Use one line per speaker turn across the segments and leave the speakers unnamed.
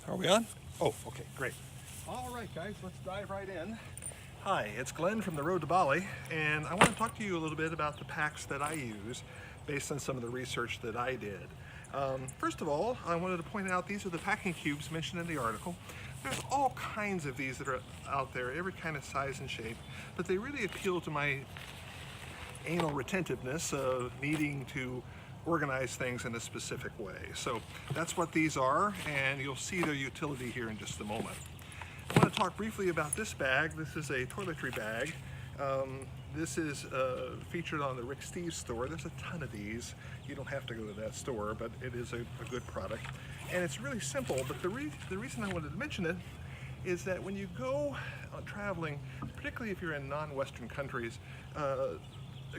Are we on? Oh, okay, great. All right, guys, let's dive right in. Hi, it's Glenn from the Road to Bali, and I want to talk to you a little bit about the packs that I use based on some of the research that I did. First of all, I wanted to point out these are the packing cubes mentioned in the article. There's all kinds of these that are out there, every kind of size and shape, but they really appeal to my anal retentiveness of needing to organize things in a specific way. So that's what these are, and you'll see their utility here in just a moment. I want to talk briefly about this bag. This is a toiletry bag. This is featured on the Rick Steves store. There's a ton of these. You don't have to go to that store, but it is a good product. And it's really simple, but the reason I wanted to mention it is that when you go traveling, particularly if you're in non-Western countries,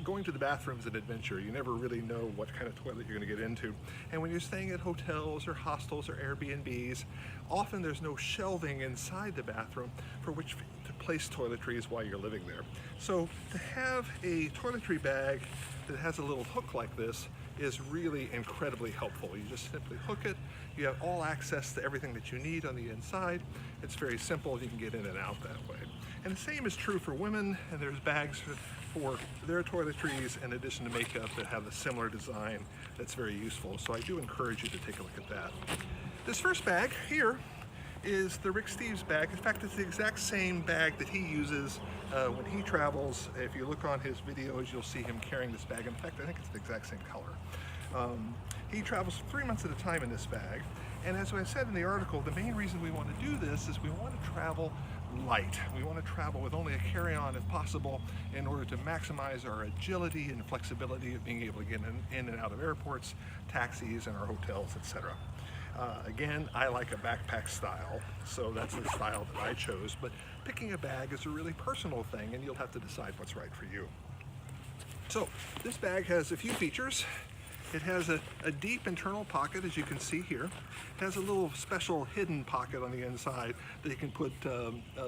going to the bathroom is an adventure. You never really know what kind of toilet you're going to get into. And when you're staying at hotels or hostels or Airbnbs, often there's no shelving inside the bathroom for which to place toiletries while you're living there. So to have a toiletry bag that has a little hook like this is really incredibly helpful. You just simply hook it. You have all access to everything that you need on the inside. It's very simple. You can get in and out that way. And the same is true for women, and there's bags for their toiletries in addition to makeup that have a similar design that's very useful. So I do encourage you to take a look at that. This first bag here is the Rick Steves bag. In fact, it's the exact same bag that he uses when he travels. If you look on his videos, you'll see him carrying this bag. In fact, I think it's the exact same color. He travels 3 months at a time in this bag. And as I said in the article, the main reason we want to do this is we want to travel light. We want to travel with only a carry-on if possible in order to maximize our agility and flexibility of being able to get in and out of airports, taxis, and our hotels, etc. Again, I like a backpack style, so that's the style that I chose, but picking a bag is a really personal thing, and you'll have to decide what's right for you. So this bag has a few features. It has a deep internal pocket, as you can see here. It has a little special hidden pocket on the inside that you can put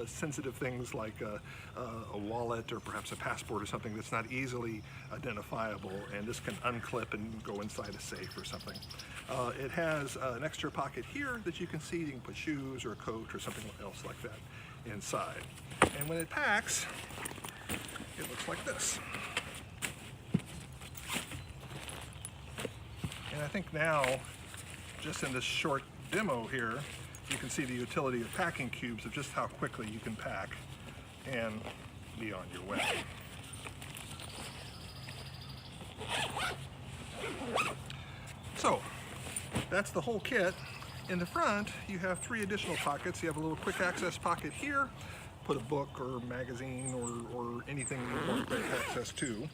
sensitive things like a wallet or perhaps a passport or something that's not easily identifiable, and this can unclip and go inside a safe or something. It has an extra pocket here that you can see. You can put shoes or a coat or something else like that inside. And when it packs, it looks like this. And I think now, just in this short demo here, you can see the utility of packing cubes, of just how quickly you can pack and be on your way. So, that's the whole kit. In the front, you have 3 additional pockets. You have a little quick access pocket here, put a book or magazine or anything you want quick access to.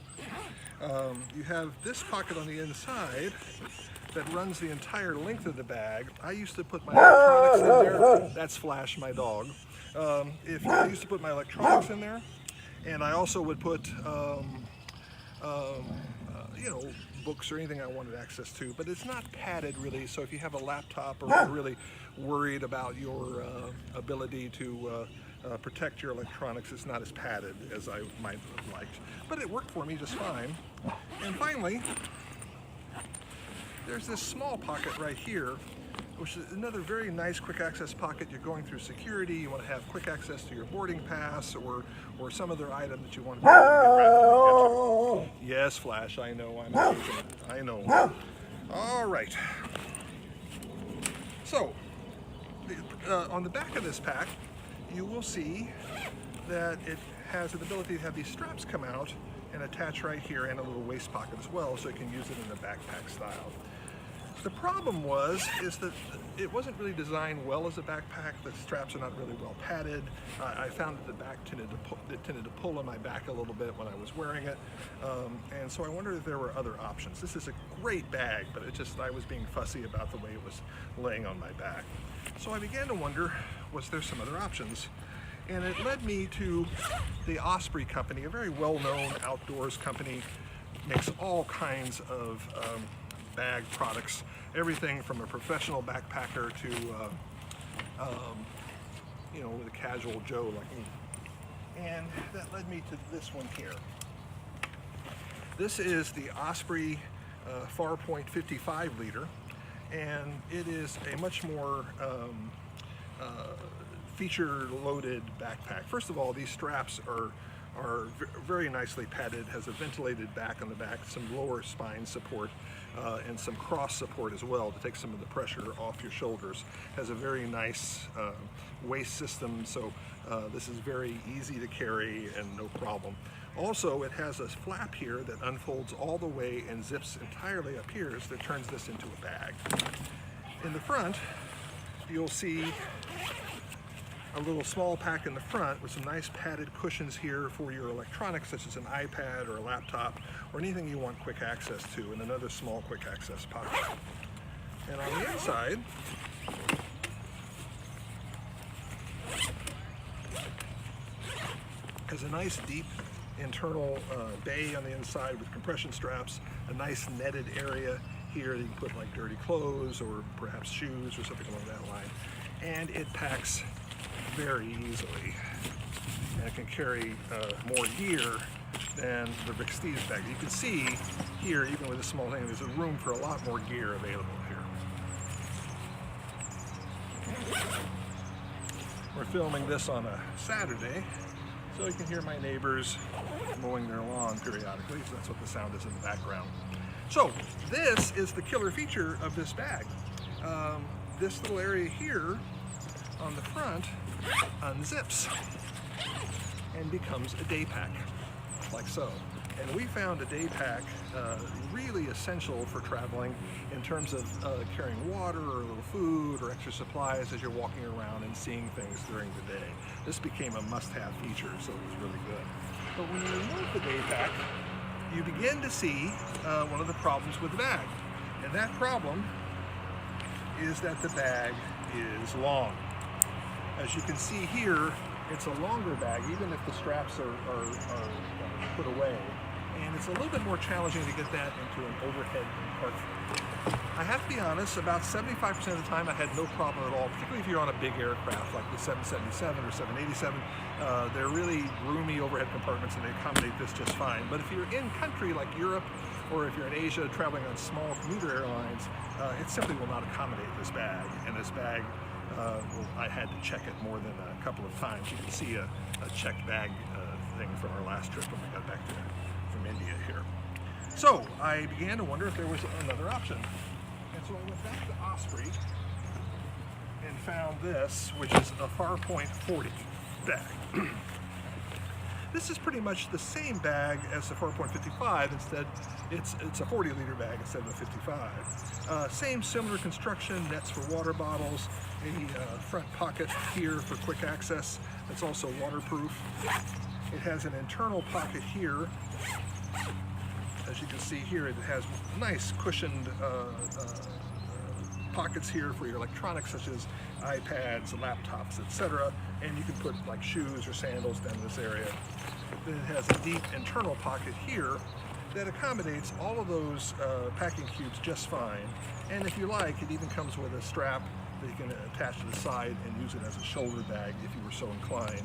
You have this pocket on the inside that runs the entire length of the bag. I used to put my electronics in there. That's Flash, my dog. I used to put my electronics in there, and I also would put books or anything I wanted access to, but it's not padded really, so if you have a laptop or you're really worried about your ability to protect your electronics, it's not as padded as I might have liked. But it worked for me just fine. And finally, there's this small pocket right here, which is another very nice quick access pocket. You're going through security, you want to have quick access to your boarding pass or some other item that you want to be able to get. Yes, Flash, I know, I'm impatient. I know. All right. So, on the back of this pack, you will see that it has an ability to have these straps come out and attach right here, and a little waist pocket as well, so you can use it in a backpack style. The problem is that it wasn't really designed well as a backpack. The straps are not really well padded. I found that the back tended to pull on my back a little bit when I was wearing it, and so I wondered if there were other options. This is a great bag, but I was being fussy about the way it was laying on my back. So I began to wonder, was there some other options? And it led me to the Osprey company, a very well-known outdoors company, makes all kinds of bag products, everything from a professional backpacker to with a casual Joe like me. And that led me to this one here. This is the Osprey Farpoint 55 liter, and it is a much more feature-loaded backpack. First of all, these straps are very nicely padded, has a ventilated back on the back, some lower spine support, and some cross support as well to take some of the pressure off your shoulders. Has a very nice waist system, so this is very easy to carry and no problem. Also, it has a flap here that unfolds all the way and zips entirely up here, so that turns this into a bag. In the front, you'll see a little small pack in the front with some nice padded cushions here for your electronics, such as an iPad or a laptop or anything you want quick access to, and another small quick access pocket. And on the inside, has a nice deep internal bay on the inside with compression straps, a nice netted area here that you can put like dirty clothes or perhaps shoes or something along that line. And it packs very easily, and it can carry more gear than the Rick Steves bag. You can see here, even with a small thing, there's a room for a lot more gear available here. We're filming this on a Saturday, so you can hear my neighbors mowing their lawn periodically, so that's what the sound is in the background. So this is the killer feature of this bag. This little area here on the front unzips and becomes a day pack, like so. And we found a day pack really essential for traveling in terms of carrying water or a little food or extra supplies as you're walking around and seeing things during the day. This became a must-have feature, so it was really good. But when you remove the day pack, you begin to see one of the problems with the bag. And that problem is that the bag is long. As you can see here, it's a longer bag, even if the straps are put away. And it's a little bit more challenging to get that into an overhead compartment. I have to be honest, about 75% of the time I had no problem at all, particularly if you're on a big aircraft like the 777 or 787. They're really roomy overhead compartments and they accommodate this just fine. But if you're in country like Europe, or if you're in Asia traveling on small commuter airlines, it simply will not accommodate this bag. And this bag, I had to check it more than a couple of times. You can see a checked bag thing from our last trip when we got back from India here. So I began to wonder if there was another option. And so I went back to Osprey and found this, which is a Farpoint 40 bag. This is pretty much the same bag as the Farpoint 55. Instead, it's a 40-liter bag instead of a 55. Same similar construction, nets for water bottles, a front pocket here for quick access that's also waterproof. It has an internal pocket here. As you can see here, it has nice cushioned pockets here for your electronics such as iPads, laptops, etc. And you can put like shoes or sandals down this area. Then it has a deep internal pocket here that accommodates all of those packing cubes just fine. And if you like, it even comes with a strap that you can attach to the side and use it as a shoulder bag if you were so inclined,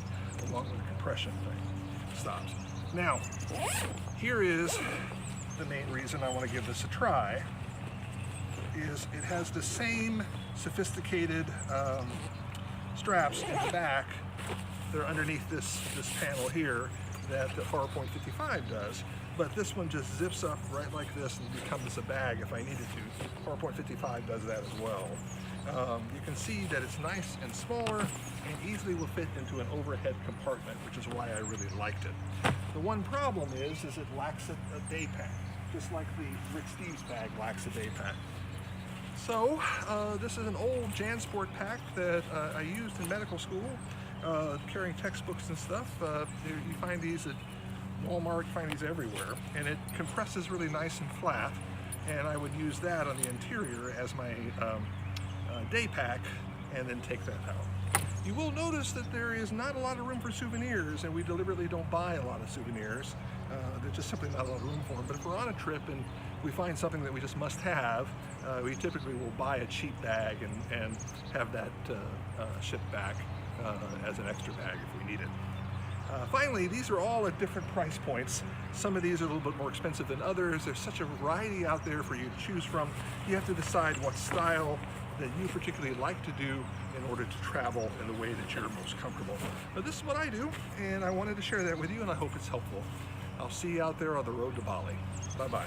along with a compression thing. Stops. Now, here is the main reason I want to give this a try. Is it has the same sophisticated straps in the back. They're underneath this panel here that the Farpoint 55 does, but this one just zips up right like this and becomes a bag if I needed to. Farpoint 55 does that as well. You can see that it's nice and smaller and easily will fit into an overhead compartment, which is why I really liked it. The one problem is it lacks a day pack, just like the Rick Steves bag lacks a day pack. So this is an old JanSport pack that I used in medical school, carrying textbooks and stuff. You find these at Walmart, you find these everywhere, and it compresses really nice and flat, and I would use that on the interior as my day pack and then take that out. You will notice that there is not a lot of room for souvenirs, and we deliberately don't buy a lot of souvenirs. There's just simply not a lot of room for them. But if we're on a trip and we find something that we just must have, we typically will buy a cheap bag and have that shipped back as an extra bag if we need it. Finally, these are all at different price points. Some of these are a little bit more expensive than others. There's such a variety out there for you to choose from. You have to decide what style that you particularly like to do in order to travel in the way that you're most comfortable. But this is what I do, and I wanted to share that with you, and I hope it's helpful. I'll see you out there on the road to Bali. Bye-bye.